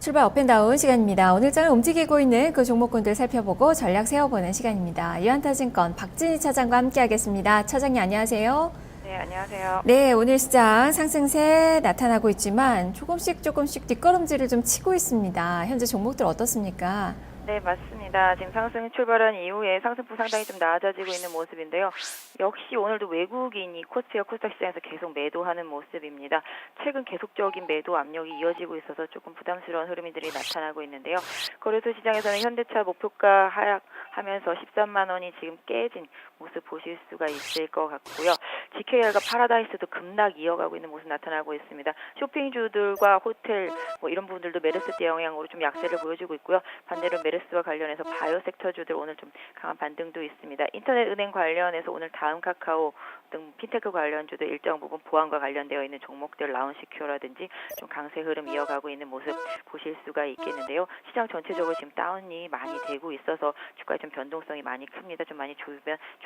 출발 업앤다운 시간입니다. 오늘 장을 움직이고 있는 그 종목군들 살펴보고 전략 세워보는 시간입니다. 유한타증권 박진희 차장과 함께하겠습니다. 차장님 안녕하세요. 네, 안녕하세요. 네, 오늘 시장 상승세 나타나고 있지만 조금씩 뒷걸음질을 좀 치고 있습니다. 현재 종목들 어떻습니까? 네, 맞습니다. 지금 상승 출발한 이후에 상승폭 상당히 좀 낮아지고 있는 모습인데요. 역시 오늘도 외국인이 코스피와 코스닥 시장에서 계속 매도하는 모습입니다. 최근 계속적인 매도 압력이 이어지고 있어서 조금 부담스러운 흐름들이 나타나고 있는데요. 거래소 시장에서는 현대차 목표가 하락하면서 13만 원이 지금 깨진 모습 보실 수가 있을 것 같고요. GKR과 파라다이스도 급락 이어가고 있는 모습 나타나고 있습니다. 쇼핑주들과 호텔 이런 부분들도 메르스 때 영향으로 좀 약세를 보여주고 있고요. 반대로 메르스와 관련해서 바이오 섹터주들 오늘 좀 강한 반등도 있습니다. 인터넷 은행 관련해서 오늘 다음 카카오 등 핀테크 관련주도 일정 부분 보안과 관련되어 있는 종목들 라운시큐어라든지 좀 강세 흐름 이어가고 있는 모습 보실 수가 있겠는데요. 시장 전체적으로 지금 다운이 많이 되고 있어서 주가의 좀 변동성이 많이 큽니다. 좀 많이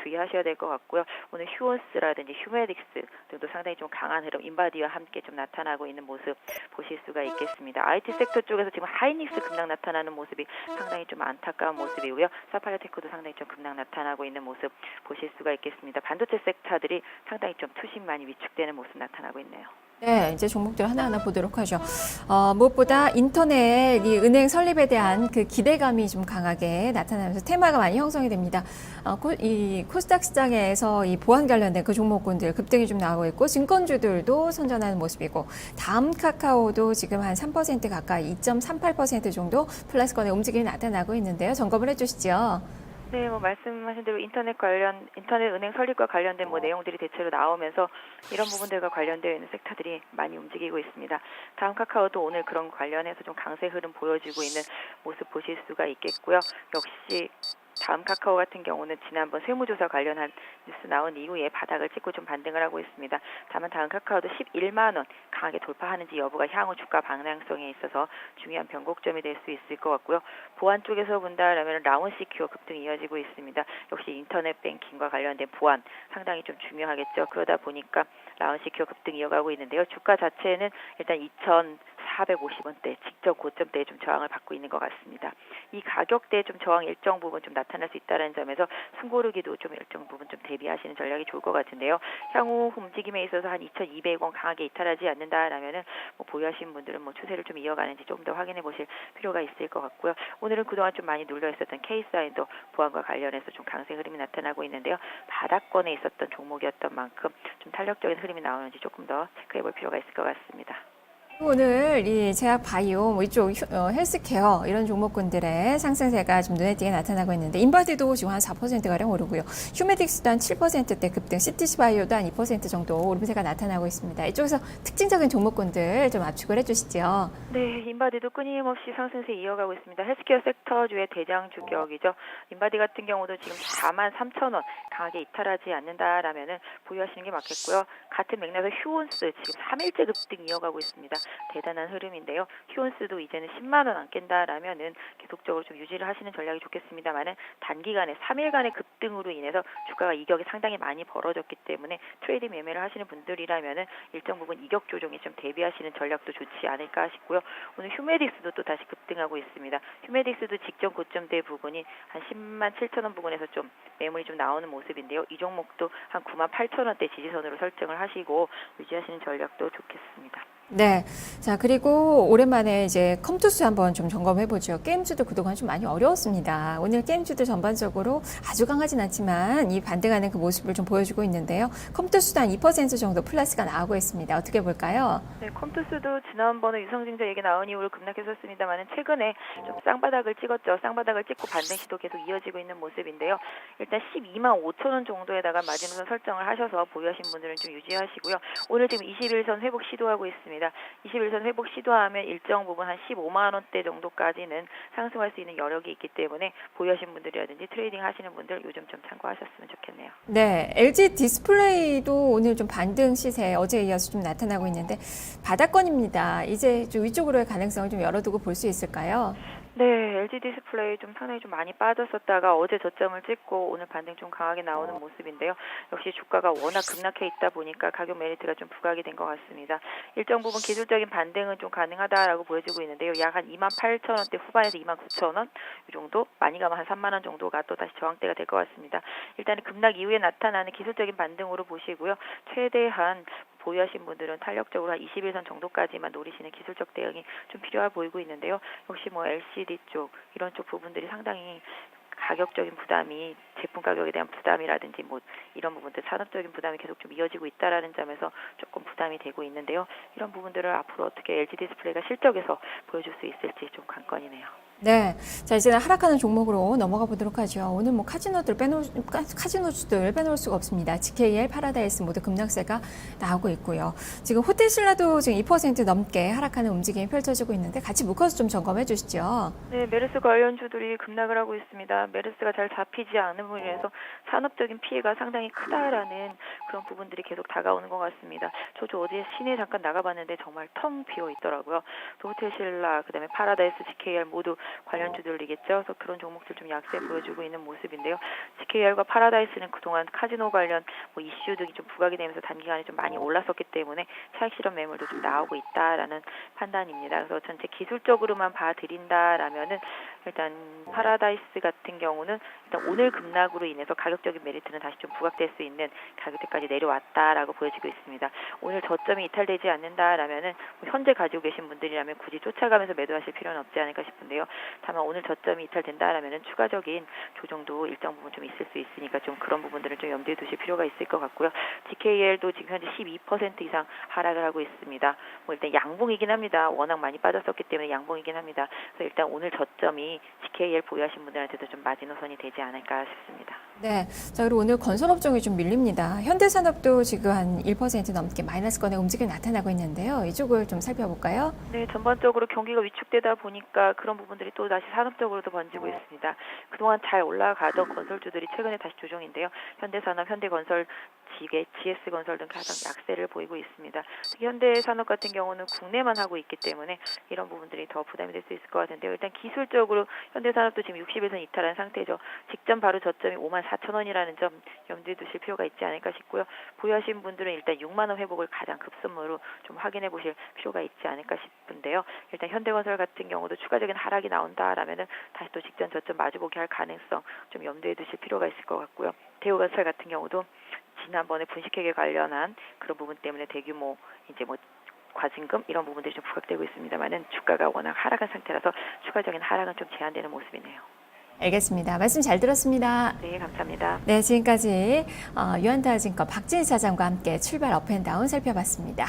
주의하셔야 될 것 같고요. 오늘 휴원스라든지 휴메딕스 등도 상당히 좀 강한 흐름 인바디와 함께 좀 나타나고 있는 모습 보실 수가 있겠습니다. IT 섹터 쪽에서 지금 하이닉스 급락 나타나는 모습이 상당히 좀 안타까운 모습이고요. 사파이어테크도 상당히 좀 급락 나타나고 있는 모습 보실 수가 있겠습니다. 반도체 섹터들이 상당히 좀 투심 많이 위축되는 모습 나타나고 있네요. 네, 이제 종목들 하나하나 보도록 하죠. 무엇보다 인터넷 이 은행 설립에 대한 그 기대감이 좀 강하게 나타나면서 테마가 많이 형성이 됩니다. 이 코스닥 시장에서 이 보안 관련된 그 종목군들 급등이 좀 나오고 있고 증권주들도 선전하는 모습이고 다음 카카오도 지금 한 3% 가까이 2.38% 정도 플러스권의 움직임이 나타나고 있는데요. 점검을 해주시죠. 네, 말씀하신 대로 인터넷 은행 설립과 관련된 내용들이 대체로 나오면서 이런 부분들과 관련되어 있는 섹터들이 많이 움직이고 있습니다. 다음 카카오도 오늘 그런 관련해서 좀 강세 흐름 보여주고 있는 모습 보실 수가 있겠고요. 역시 다음 카카오 같은 경우는 지난번 세무조사 관련한 뉴스 나온 이후에 바닥을 찍고 좀 반등을 하고 있습니다. 다만 다음 카카오도 11만 원 강하게 돌파하는지 여부가 향후 주가 방향성에 있어서 중요한 변곡점이 될 수 있을 것 같고요. 보안 쪽에서 본다라면 라운시큐어 급등이 이어지고 있습니다. 역시 인터넷 뱅킹과 관련된 보안 상당히 좀 중요하겠죠. 그러다 보니까 라운시큐어 급등 이어가고 있는데요. 주가 자체는 일단 2,450원대 직전 고점대에 좀 저항을 받고 있는 것 같습니다. 이 가격대에 좀 저항 일정 부분 좀 나타날 수 있다는 점에서 숨고르기도 좀 일정 부분 좀 대비하시는 전략이 좋을 것 같은데요. 향후 움직임에 있어서 한 2,200원 강하게 이탈하지 않는다라면은 보유하신 분들은 추세를 좀 이어가는지 조금 더 확인해 보실 필요가 있을 것 같고요. 오늘은 그동안 좀 많이 눌려 있었던 K사인도 보안과 관련해서 좀 강세 흐름이 나타나고 있는데요. 바닥권에 있었던 종목이었던 만큼 좀 탄력적인 흐름이 나오는지 조금 더 체크해 볼 필요가 있을 것 같습니다. 오늘 이 제약 바이오 이쪽 헬스케어 이런 종목군들의 상승세가 좀 눈에 띄게 나타나고 있는데 인바디도 지금 한 4%가량 오르고요. 휴메딕스도 한 7%대 급등, CTC 바이오도 한 2% 정도 오름세가 나타나고 있습니다. 이쪽에서 특징적인 종목군들 좀 압축을 해주시죠. 네, 인바디도 끊임없이 상승세 이어가고 있습니다. 헬스케어 섹터주의 대장 주격이죠. 인바디 같은 경우도 지금 43,000원 강하게 이탈하지 않는다라면은 보유하시는 게 맞겠고요. 같은 맥락에서 휴온스 지금 3일째 급등 이어가고 있습니다. 대단한 흐름인데요. 휴온스도 이제는 10만 원 안 깬다라면은 계속적으로 좀 유지를 하시는 전략이 좋겠습니다만은 단기간에 3일간의 급등으로 인해서 주가가 이격이 상당히 많이 벌어졌기 때문에 트레이딩 매매를 하시는 분들이라면은 일정 부분 이격 조정에 좀 대비하시는 전략도 좋지 않을까 싶고요. 오늘 휴메딕스도 또 다시 급등하고 있습니다. 휴메딕스도 직전 고점대 부분이 한 10만 7천 원 부근에서 좀 매물이 좀 나오는 모습인데요. 이 종목도 한 9만 8천 원대 지지선으로 설정을 하시고 유지하시는 전략도 좋겠습니다. 네. 자, 그리고 오랜만에 이제 컴투스 한번 좀 점검해보죠. 게임주도 그동안 좀 많이 어려웠습니다. 오늘 게임주도 전반적으로 아주 강하진 않지만 이 반등하는 그 모습을 좀 보여주고 있는데요. 컴투스도 한 2% 정도 플러스가 나오고 있습니다. 어떻게 볼까요? 네, 컴투스도 지난번에 유성증자 얘기 나온 이후로 급락했었습니다만 최근에 좀 쌍바닥을 찍었죠. 쌍바닥을 찍고 반등 시도 계속 이어지고 있는 모습인데요. 일단 12만 5천 원 정도에다가 마지노선 설정을 하셔서 보유하신 분들은 좀 유지하시고요. 오늘 지금 21선 회복 시도하고 있습니다. 21선 회복 시도하면 일정 부분 한 15만 원대 정도까지는 상승할 수 있는 여력이 있기 때문에 보유하신 분들이라든지 트레이딩 하시는 분들 요즘 좀 참고하셨으면 좋겠네요. 네, LG 디스플레이도 오늘 좀 반등 시세 어제에 이어서 좀 나타나고 있는데 바닥권입니다. 이제 좀 위쪽으로의 가능성을 좀 열어두고 볼 수 있을까요? 네, LG 디스플레이 좀 상당히 좀 많이 빠졌었다가 어제 저점을 찍고 오늘 반등 좀 강하게 나오는 모습인데요. 역시 주가가 워낙 급락해 있다 보니까 가격 메리트가 좀 부각이 된 것 같습니다. 일정 부분 기술적인 반등은 좀 가능하다라고 보여지고 있는데요. 약 한 28,000원대 후반에서 29,000원 이 정도, 많이 가면 한 3만 원 정도가 또 다시 저항대가 될 것 같습니다. 일단은 급락 이후에 나타나는 기술적인 반등으로 보시고요. 최대한 보유하신 분들은 탄력적으로 한 21선 정도까지만 노리시는 기술적 대응이 좀 필요해 보이고 있는데요. 역시 뭐 LCD 쪽 이런 쪽 부분들이 상당히 가격적인 부담이 제품 가격에 대한 부담이라든지 뭐 이런 부분들 산업적인 부담이 계속 좀 이어지고 있다라는 점에서 조금 부담이 되고 있는데요. 이런 부분들을 앞으로 어떻게 LG 디스플레이가 실적에서 보여줄 수 있을지 좀 관건이네요. 네. 자, 이제는 하락하는 종목으로 넘어가 보도록 하죠. 오늘 뭐 카지노주들 빼놓을 수가 없습니다. GKL, 파라다이스 모두 급락세가 나오고 있고요. 지금 호텔신라도 지금 2% 넘게 하락하는 움직임이 펼쳐지고 있는데 같이 묶어서 좀 점검해 주시죠. 네, 메르스 관련주들이 급락을 하고 있습니다. 메르스가 잘 잡히지 않음으로 인해서 산업적인 피해가 상당히 크다라는 그런 부분들이 계속 다가오는 것 같습니다. 저도 어제 시내 잠깐 나가봤는데 정말 텅 비어 있더라고요. 또 호텔신라, 그다음에 파라다이스, GKR 모두 관련주들이겠죠. 그래서 그런 종목들 좀 약세 보여주고 있는 모습인데요. GKR과 파라다이스는 그동안 카지노 관련 뭐 이슈 등이 좀 부각이 되면서 단기간에 좀 많이 올랐었기 때문에 차익 실현 매물도 좀 나오고 있다라는 판단입니다. 그래서 전체 기술적으로만 봐드린다라면은 일단 파라다이스 같은 경우는 일단 오늘 급락으로 인해서 가격적인 메리트는 다시 좀 부각될 수 있는 가격대까지 내려왔다라고 보여지고 있습니다. 오늘 저점이 이탈되지 않는다라면은 뭐 현재 가지고 계신 분들이라면 굳이 쫓아가면서 매도하실 필요는 없지 않을까 싶은데요. 다만 오늘 저점이 이탈된다라면은 추가적인 조정도 일정 부분 좀 있을 수 있으니까 좀 그런 부분들을 좀 염두에 두실 필요가 있을 것 같고요. GKL도 지금 현재 12% 이상 하락을 하고 있습니다. 뭐 일단 양봉이긴 합니다. 워낙 많이 빠졌었기 때문에 양봉이긴 합니다. 그래서 일단 오늘 저점이 GKL 보유하신 분들한테도 좀 마지노선이 되지 않을까 싶습니다. 네. 자, 그리고 오늘 건설업종이 좀 밀립니다. 현대산업도 지금 한 1% 넘게 마이너스권의 움직임이 나타나고 있는데요. 이쪽을 좀 살펴볼까요? 네, 전반적으로 경기가 위축되다 보니까 그런 부분들이 또 다시 산업적으로도 번지고 있습니다. 그동안 잘 올라가던 건설주들이 최근에 다시 조정인데요. 현대산업, 현대건설, GS건설 등 가장 약세를 보이고 있습니다. 특히 현대산업 같은 경우는 국내만 하고 있기 때문에 이런 부분들이 더 부담이 될 수 있을 것 같은데요. 일단 기술적으로 현대산업도 지금 60에서 이탈한 상태죠. 직전 바로 저점이 54,000원이라는 점 염두에 두실 필요가 있지 않을까 싶고요. 보유하신 분들은 일단 6만 원 회복을 가장 급선무로 좀 확인해 보실 필요가 있지 않을까 싶은데요. 일단 현대건설 같은 경우도 추가적인 하락이 나온다라면은 다시 또 직전 저점 마주보기 할 가능성 좀 염두에 두실 필요가 있을 것 같고요. 대우건설 같은 경우도 지난번에 분식회계 관련한 그런 부분 때문에 대규모 이제 뭐 과징금 이런 부분들이 좀 부각되고 있습니다만은 주가가 워낙 하락한 상태라서 추가적인 하락은 좀 제한되는 모습이네요. 알겠습니다. 말씀 잘 들었습니다. 네, 감사합니다. 네, 지금까지 유한타증권 박진희 사장과 함께 출발 업앤다운 살펴봤습니다.